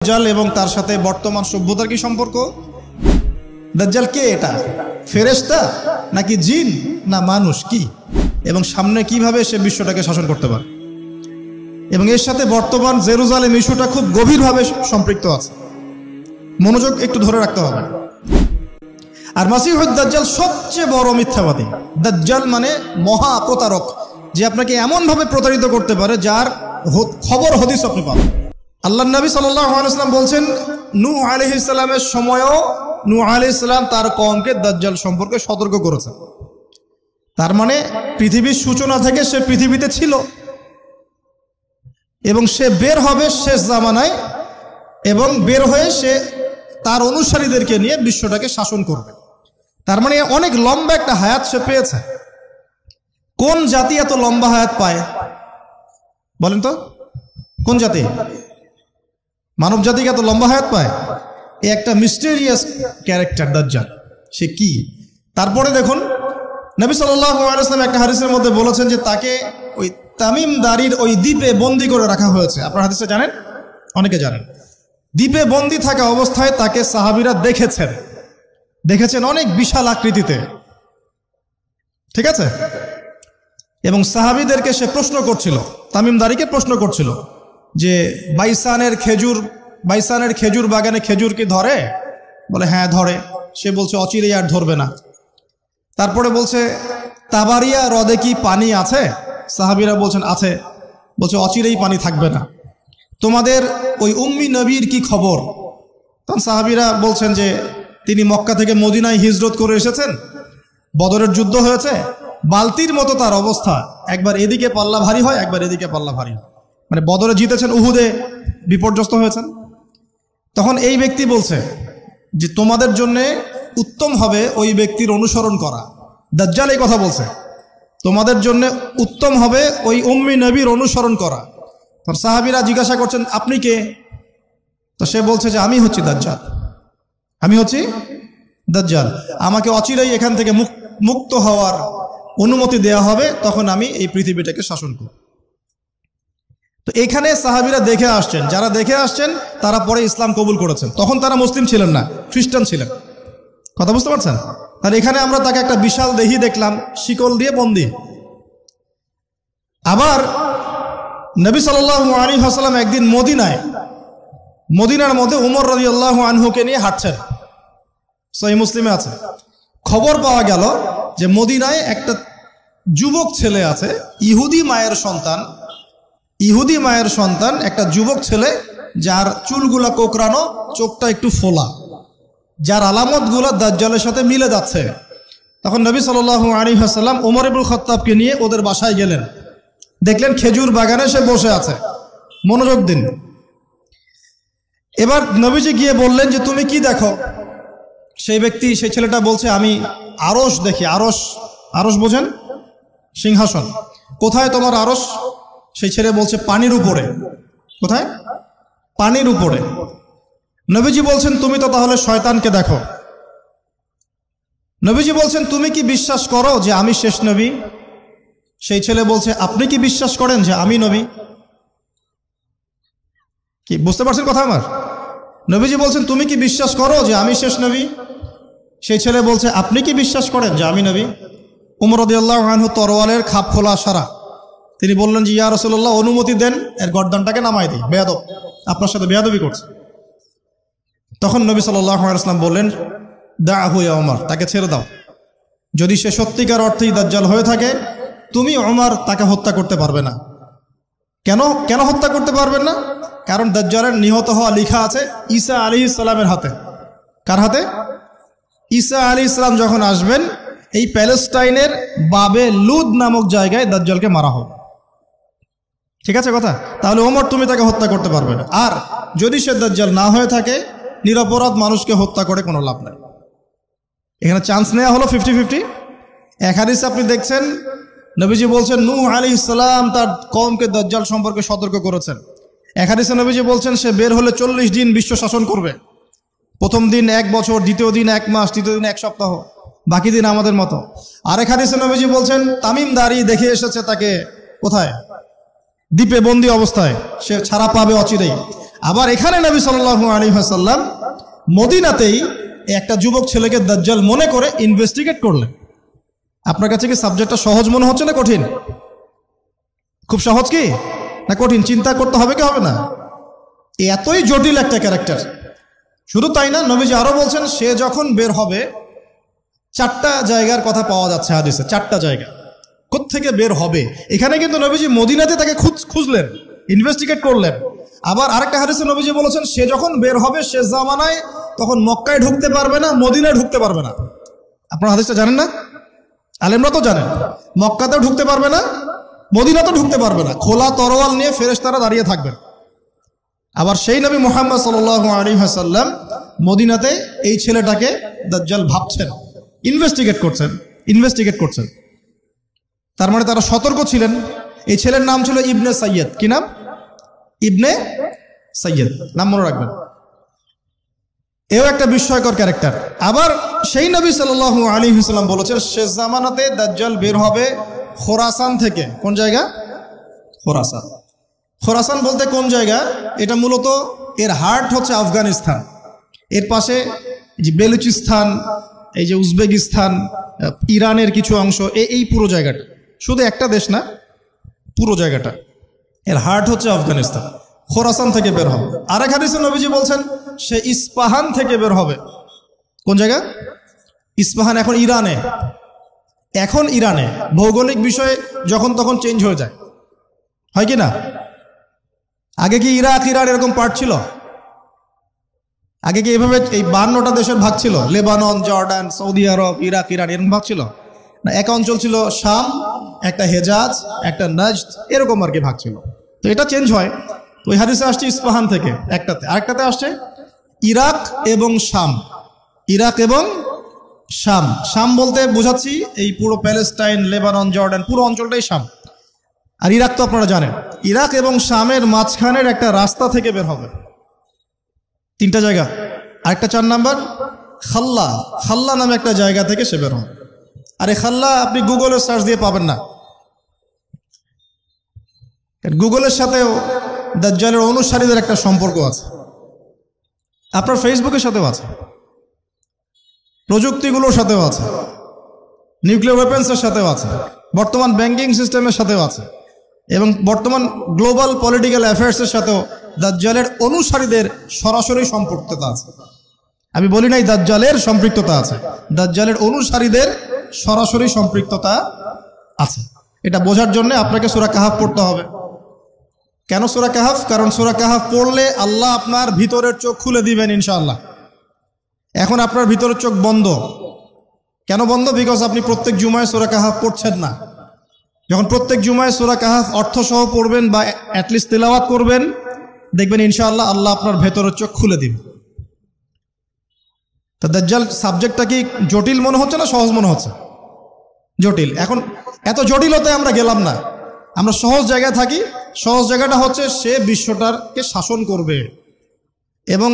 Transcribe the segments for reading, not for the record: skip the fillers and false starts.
দাজ্জাল এবং তার সাথে বর্তমান সভ্যতার কি সম্পর্ক? দাজ্জাল কে? এটা ফেরেশতা নাকি জিন না মানুষ কি? এবং সামনে কিভাবে সে বিশ্বটাকে শাসন করতে পারে? এবং এর সাথে বর্তমান জেরুজালেম ইস্যুটা খুব গভীরভাবে সম্পৃক্ত আছে। মনোযোগ একটু ধরে রাখতে হবে। আর মাসিহুদ দাজ্জাল সবচেয়ে বড় মিথ্যাবাদী। দাজ্জাল মানে মহা প্রতারক, যে আপনাকে এমনভাবে প্রতারিত করতে পারে যার খবর হদিস আপনি পাবেন। আল্লাহর নবী সাল্লাল্লাহু আলাইহি ওয়াসাল্লাম বলছেন, নূহ আলাইহিস সালামের সময়ও নূহ আলাইহিস সালাম তার কওমকে দাজ্জাল সম্পর্কে সতর্ক করেছেন। তার মানে পৃথিবীর সূচনা থেকে সে পৃথিবীতে ছিল এবং সে বের হবে শেষ জামানায়, এবং বের হয়ে সে তার অনুসারীদেরকে নিয়ে বিশ্বটাকে শাসন করবে। তার মানে অনেক লম্বা একটা হায়াত সে পেয়েছে। কোন জাতি এত লম্বা হায়াত পায় বলেন তো? কোন জাতি মানব জাতিকে এত লম্বা হায়াত পায়? এই একটা মিস্টেরিয়াস ক্যারেক্টার দাজ্জাল। সে কি? তারপরে দেখুন, নবী সাল্লাল্লাহু আলাইহি ওয়াসাল্লাম একটা হাদিসের মধ্যে বলেছেন যে তাকে ওই তামিম দারির ওই দ্বীপে বন্দী করে রাখা হয়েছে। আপনারা হাদিসে জানেন, অনেকে জানেন। দ্বীপে বন্দী থাকা অবস্থায় তাকে সাহাবীরা দেখেছেন অনেক বিশাল আকৃতিতে, ঠিক আছে? এবং সাহাবীদেরকে সে প্রশ্ন করছিল, তামিম দারিকে প্রশ্ন করছিল যে বাইসানের খেজুর বাগানে খেজুর কি ধরে? বলে হ্যাঁ ধরে। সে বলছে অচিরেই আর ধরবে না। তারপরে বলছে তাবারিয়া হ্রদে কি পানি আছে? সাহাবীরা বলছেন আছে। বলছে অচিরেই পানি থাকবে না। তোমাদের ওই উম্মি নবীর কি খবর? তখন সাহাবীরা বলছেন যে তিনি মক্কা থেকে মদিনায় হিজরত করে এসেছেন, বদরের যুদ্ধ হয়েছে, বালতির মতো তার অবস্থা, একবার এদিকে পাল্লা ভারী হয়, একবার এদিকে পাল্লা ভারী হয়। মানে বদরে জিতেছেন, উহুদে বিপর্যস্ত হয়েছেন। তখন এই ব্যক্তি বলছে যে তোমাদের জন্য উত্তম হবে ওই ব্যক্তির অনুসরণ করা। দাজ্জাল এই কথা বলছে, তোমাদের জন্য উত্তম হবে ওই উম্মি নবীর অনুসরণ করা। তখন সাহাবীরা জিজ্ঞাসা করছেন আপনি কে? তো সে বলছে যে আমি হচ্ছি দাজ্জাল, আমি হচ্ছি দাজ্জাল। আমাকে অচিরেই এখান থেকে মুক্ত হওয়ার অনুমতি দেয়া হবে, তখন আমি এই পৃথিবীটাকে শাসন করব। তো এখানে সাহাবীরা দেখে আসছেন, যারা দেখে আসছেন তারা পরে ইসলাম কবুল করেছেন। তখন তারা মুসলিম ছিলেন না, খ্রিস্টান ছিলেন। কথা বুঝতে পারছেন? তাহলে এখানে আমরা তাকে একটা বিশাল দেহি দেখলাম, শিকল দিয়ে বন্দী। আবার নবী সাল্লাল্লাহু আলাইহি ওয়াসাল্লাম একদিন মদিনার মধ্যে উমর রাদিয়াল্লাহু আনহুকে নিয়ে হাঁটছেন, সহিহ মুসলিমে আছে। খবর পাওয়া গেল যে মদিনায় একটা যুবক ছেলে আছে, ইহুদি মায়ের সন্তান একটা যুবক ছেলে, যার চুলগুলা কোকড়ানো, চোখটা একটু ফোলা, যার আলামতগুলো দাজ্জালের সাথে মিলে যাচ্ছে। তখন নবী সাল্লাল্লাহু আলাইহি ওয়াসাল্লাম ওমর ইবনে খাত্তাবকে নিয়ে ওদের বাসায় গেলেন। দেখলেন খেজুর বাগানে সে বসে আছে। মনোযোগ দিন। এবার নবীজি গিয়ে বললেন যে তুমি কি দেখো? সেই ছেলেটা বলছে আমি আরশ দেখি। আরশ বোঝেন? সিংহাসন। কোথায় তোমার আরশ? সেই ছেলে বলছে পানির উপরে। কোথায়? পানির উপরে। নবীজি বলছেন তুমি তো তাহলে শয়তানকে দেখো। নবীজি বলছেন তুমি কি বিশ্বাস করো যে আমি শেষ নবী? সেই ছেলে বলছে আপনি কি বিশ্বাস করেন যে আমি নবী? কি বুঝতে পারছেন কথা আমার? নবীজি বলছেন তুমি কি বিশ্বাস করো যে আমি শেষ নবী? সেই ছেলে বলছে আপনি কি বিশ্বাস করেন যে আমি নবী? উমর রাদিয়াল্লাহু আনহু তরোয়ালের খাপ খোলা সারা। তিনি বললেন যে ইয়া রাসূলুল্লাহ অনুমতি দেন, এর গর্দানটাকে নামাই দিই, বেয়াদব, আপনার সাথে বেয়াদবি করছে। তখন নবী সাল্লাল্লাহু আলাইহি ওয়াসাল্লাম বললেন দাআহু ইয়া ওমর, তাকে ছেড়ে দাও। যদি সে সত্যিকার অর্থেই দাজ্জাল হয়ে থাকে, তুমি ওমর তাকে হত্যা করতে পারবে না। কেন হত্যা করতে পারবেন না? কারণ দাজ্জালের নিহত হওয়া লেখা আছে ঈসা আলাইহিস সালামের হাতে। কার হাতে? ঈসা আলাইহিস সালাম যখন আসবেন, এই প্যালেস্টাইনের বাবে লুদ নামক জায়গায় দাজ্জালকে মারা হবে। ঠিক আছে কথা? তাহলে ওমর তুমি তাকে হত্যা করতে পারবে না। আর যদি সে দাজ্জাল না হয়ে থাকে, নিরপরাধ মানুষকে হত্যা করে কোনো লাভ নাই। এখানে চান্স নেওয়া হলো 50-50। এক হাদিসে আপনি দেখছেন নবীজি বলছেন নূহ আলাইহিস সালাম তার কওমকে দাজ্জাল সম্পর্কে সতর্ক করেছেন। এক হাদিসে নবীজি বলছেন সে বের হলে 40 দিন বিশ্ব শাসন করবে। প্রথম দিন 1 বছর, দ্বিতীয় দিন 1 মাস, তৃতীয় দিন 1 সপ্তাহ, বাকি দিন আমাদের মতো। আরেক হাদিসে নবীজি বলছেন তামিম দারি দেখে এসেছে তাকে কোথায়? দ্বীপে বন্দী অবস্থায়, সে ছাড়া পাবে অচিরেই। আবার এখানে নবী সাল্লাল্লাহু আলাইহি ওয়াসাল্লাম মদিনাতেই একটা যুবক ছেলেকে দাজ্জাল মনে করে ইনভেস্টিগেট করলেন। আপনার কাছে কি সাবজেক্টটা সহজ মনে হচ্ছে না কঠিন? খুব সহজ কি না কঠিন? চিন্তা করতে হবে কি হবে না? এতই জটিল একটা ক্যারেক্টার। শুধু তাই না, নবীজি আরো বলছেন সে যখন বের হবে, 4টা জায়গার কথা পাওয়া যাচ্ছে হাদিসে, 4টা জায়গা কোত্থেকে বের হবে। এখানে কিন্তু নবীজি মদিনাতে তাকে খুঁজলেন, ইনভেস্টিগেট করলেন। আবার আরেকটা হাদিসে নবীজি বলেছেন সে যখন বের হবে শেষ জামানায়, তখন মক্কায় ঢুকতে পারবে না, মদিনায় ঢুকতে পারবে না। আপনারা হাদিসটা জানেন না? আলেমরা তো জানেন। মক্কাতেও ঢুকতে পারবে না, মদিনাতেও ঢুকতে পারবে না। খোলা তরোয়াল নিয়ে ফেরেশতারা দাঁড়িয়ে থাকবেন। আবার সেই নবী মুহাম্মদ সাল্লাল্লাহু আলাইহি ওয়াসাল্লাম মদিনাতে এই ছেলেটাকে দাজ্জাল ভাবছেন, ইনভেস্টিগেট করছেন। তার মানে তারা সতর্ক ছিলেন। এই ছেলের নাম ছিল ইবনে সাইয়্যিদ। কি নাম? ইবনে সাইয়্যিদ, নাম মনে রাখবেন। এও একটা বিস্ময়কর ক্যারেক্টার। আবার সেই নবী সাল্লাল্লাহু আলাইহি ওয়াসাল্লাম বলেছেন শেষ জামানাতে দাজ্জাল বের হবে খোরাসান থেকে। কোন জায়গা? খোরাসান। খোরাসান বলতে কোন জায়গা? এটা মূলত এর হার্ট হচ্ছে আফগানিস্তান, এর পাশে যে বেলুচিস্তান, এই যে উজবেকিস্তান, ইরানের কিছু অংশ, এই পুরো জায়গাটা, শুধু একটা দেশ না, পুরো জায়গাটা এর হার্ট হচ্ছে আফগানিস্তান। খোরাসান থেকে বের হবে। আরেক হাদিসে নবীজি বলছেন সে ইস্পাহান থেকে বের হবে। কোন জায়গা? ইস্পাহান এখন ইরানে। ভৌগোলিক বিষয়ে যখন তখন চেঞ্জ হয়ে যায়, হয় কি না? আগে কি ইরাক ইরান এরকম পার্ট ছিল? আগে কি এভাবে এই 52টা দেশের ভাগ ছিল? লেবানন, জর্ডান, সৌদি আরব, ইরাক ইরান এরকম ভাগ ছিল না। এক অঞ্চল ছিল শাম, একটা হেজাজ, একটা নাজদ, এরকম আর কি ভাগ ছিল। তো এটা চেঞ্জ হয়। তো ওই হাদিসে আসছে ইস্পাহান থেকে একটাতে, আরেকটাতে আসছে ইরাক এবং শাম। শাম বলতে বোঝাচ্ছি এই পুরো প্যালেস্টাইন, লেবানন, জর্ডান, পুরো অঞ্চলটাই শাম। আর ইরাক তো আপনারা জানেন। ইরাক এবং শামের মাঝখানের একটা রাস্তা থেকে বের হবে। 3টা জায়গা। আরেকটা 4 নাম্বার খাল্লা নামে একটা জায়গা থেকে সে বের হবে। আর এই খাল্লা আপনি গুগলে সার্চ দিয়ে পাবেন না। গুগলের সাথেও দাজ্জালের অনুসারীদের একটা সম্পর্ক আছে, আপনার ফেসবুকের সাথেও আছে, প্রযুক্তিগুলোর সাথেও আছে, নিউক্লিয়ার ওয়েপন্সের সাথেও আছে, বর্তমান ব্যাংকিং সিস্টেমের সাথেও আছে, এবং বর্তমান গ্লোবাল পলিটিক্যাল অ্যাফেয়ার্সের সাথেও দাজ্জালের অনুসারীদের সরাসরি সম্পৃক্ততা আছে। আমি বলি নাই দাজ্জালের সম্পৃক্ততা আছে, দাজ্জালের অনুসারীদের সরাসরি সম্পৃক্ততা আছে। এটা বোঝার জন্য আপনাকে সূরা কাহাফ পড়তে হবে। কেন সূরা কাহাফ? কারণ সূরা কাহাফ পড়লে আল্লাহ আপনার ভিতরের চোখ খুলে দিবেন ইনশাআল্লাহ। এখন আপনার ভিতরের চোখ বন্ধ। কেন বন্ধ? বিকজ আপনি প্রত্যেক জুমায় সূরা কাহাফ পড়ছেন না। যখন প্রত্যেক জুমায় সূরা কাহাফ অর্থসহ পড়বেন বা অ্যাটলিস্ট তেলাওয়াত করবেন, দেখবেন ইনশাআল্লাহ আল্লাহ আপনার ভেতরের চোখ খুলে দিবেন। তা দাজ্জাল সাবজেক্টটা কি জটিল মনে হচ্ছে না সহজ মনে হচ্ছে? জটিল। এখন এত জটিলতায় আমরা গেলাম না, আমরা সহজ জায়গায় থাকি। সহজ জায়গাটা হচ্ছে সে বিশ্বটাকে শাসন করবে, এবং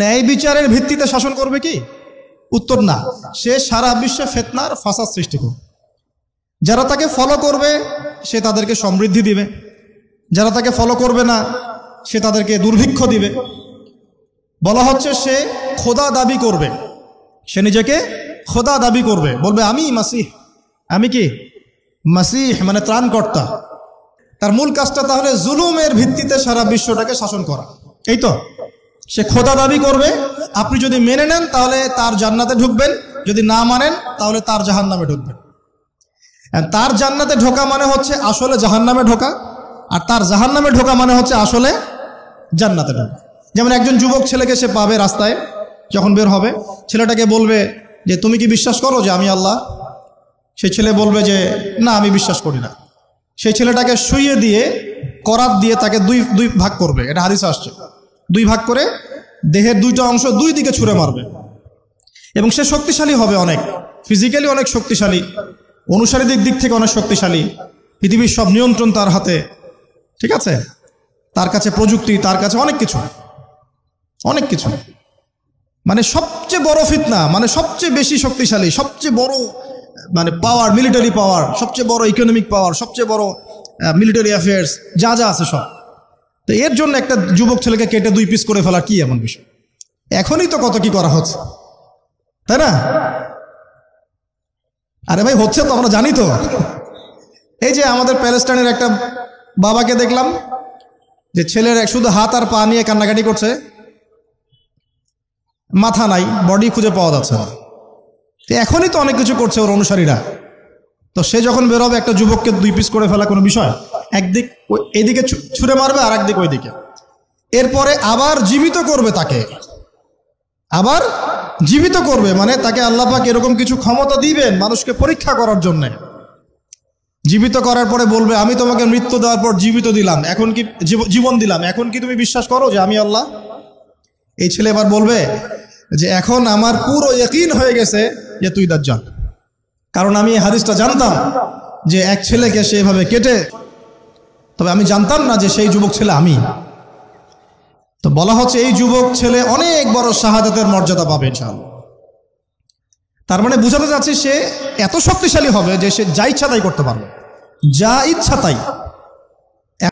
ন্যায় বিচারের ভিত্তিতে শাসন করবে কি? উত্তর না, সে সারা বিশ্বে ফিতনার ফাসাদ সৃষ্টি করবে। যারা তাকে ফলো করবে সে তাদেরকে সমৃদ্ধি দিবে, যারা তাকে ফলো করবে না সে তাদেরকে দুর্ভিক্ষ দিবে। বলা হচ্ছে সে খোদা দাবি করবে, সে নিজেকে খোদা দাবি করবে, বলবে আমি মাসিহ, আমি কি মাসিহ মানে ত্রাণকর্তা। তার মূল কাজটা তাহলে জুলুমের ভিত্তিতে সারা বিশ্বটাকে শাসন করা। এই তো সে খোদা দাবি করবে। আপনি যদি মেনে নেন তাহলে তার জান্নাতে ঢুকবেন, যদি না মানেন তাহলে তার জাহান্নামে ঢুকবেন। তার জান্নাতে ঢোকা মানে হচ্ছে আসলে জাহান্নামে ঢোকা, আর তার জাহান্নামে ঢোকা মানে হচ্ছে আসলে জান্নাতে ঢোকা। যেমন একজন যুবক ছেলেকে সে পাবে রাস্তায়, যখন বের হবে ছেলেটাকে বলবে যে তুমি কি বিশ্বাস করো যে আমি আল্লাহ? সেই ছেলে বলবে যে না, আমি বিশ্বাস করি না। সেই ছেলেটাকে শুইয়ে দিয়ে করাত দিয়ে তাকে দুই ভাগ করবে। এটা হাদিসে আসছে। 2 ভাগ করে দেহের 2টা অংশ 2 দিকে ছুঁড়ে মারবে, এবং সে শক্তিশালী হবে, অনেক ফিজিক্যালি অনেক শক্তিশালী, অনুসারীদের দিক থেকে অনেক শক্তিশালী। পৃথিবীর সব নিয়ন্ত্রণ তার হাতে, ঠিক আছে? তার কাছে প্রযুক্তি, তার কাছে অনেক কিছু। মানে সবচেয়ে বড় ফিতনা, মানে সবচেয়ে বেশি শক্তিশালী, সবচেয়ে বড় মানে পাওয়ার, মিলিটারি পাওয়ার, সবচেয়ে বড় ইকোনমিক পাওয়ার, সবচেয়ে বড় মিলিটারি অ্যাফেয়ার্স, যা আছে সব। তো এর জন্য একটা যুবক ছেলেকে কেটে 2 পিস করে ফেলা কি এমন বিষয়? এখনই তো কত কি করা হচ্ছে, তাই না? আরে ভাই হচ্ছে তো, আমরা জানি তো। এই যে আমাদের প্যালেস্টাইনের একটা বাবাকে দেখলাম যে ছেলের শুধু হাত আর পা নিয়ে কান্নাকাটি করছে, মাথা নাই, বডি খুঁজে পাওয়া যাচ্ছে না। এখনই তো অনেক কিছু করছে ওর অনুসারীরা। তো সে যখন বেরোবে একটা যুবককে 2 পিস করে ফেলা কোনো বিষয়? একদিক এইদিকে ছুঁড়ে মারবে আর একদিক ওইদিকে, এরপরে আবার জীবিত করবে তাকে, আবার জীবিত করবে। মানে তাকে আল্লাহ পাক এরকম কিছু ক্ষমতা দিবেন মানুষকে পরীক্ষা করার জন্যে। জীবিত করার পরে বলবে আমি তোমাকে মৃত্যু দেওয়ার পর জীবিত দিলাম, এখন কি জীবন দিলাম, এখন কি তুমি বিশ্বাস করো যে আমি আল্লাহ? এই ছেলে এবার বলবে যে এখন আমার পুরো ইয়াকিন হয়ে গেছে যে তুই দাজ্জাল, কারণ আমি এই হাদিসটা জানতাম যে এক ছেলেকে সেভাবে কেটে, তবে আমি জানতাম না যে সেই যুবক ছেলে আমি। তো বলা হচ্ছে এই যুবক ছেলে অনেক বড় শাহাদাতের মর্যাদা পাবে ইনশাআল্লাহ। তার মানে বোঝাতে যাচ্ছে সে এত শক্তিশালী হবে যে সে যা ইচ্ছা তাই করতে পারবে, যা ইচ্ছা তাই।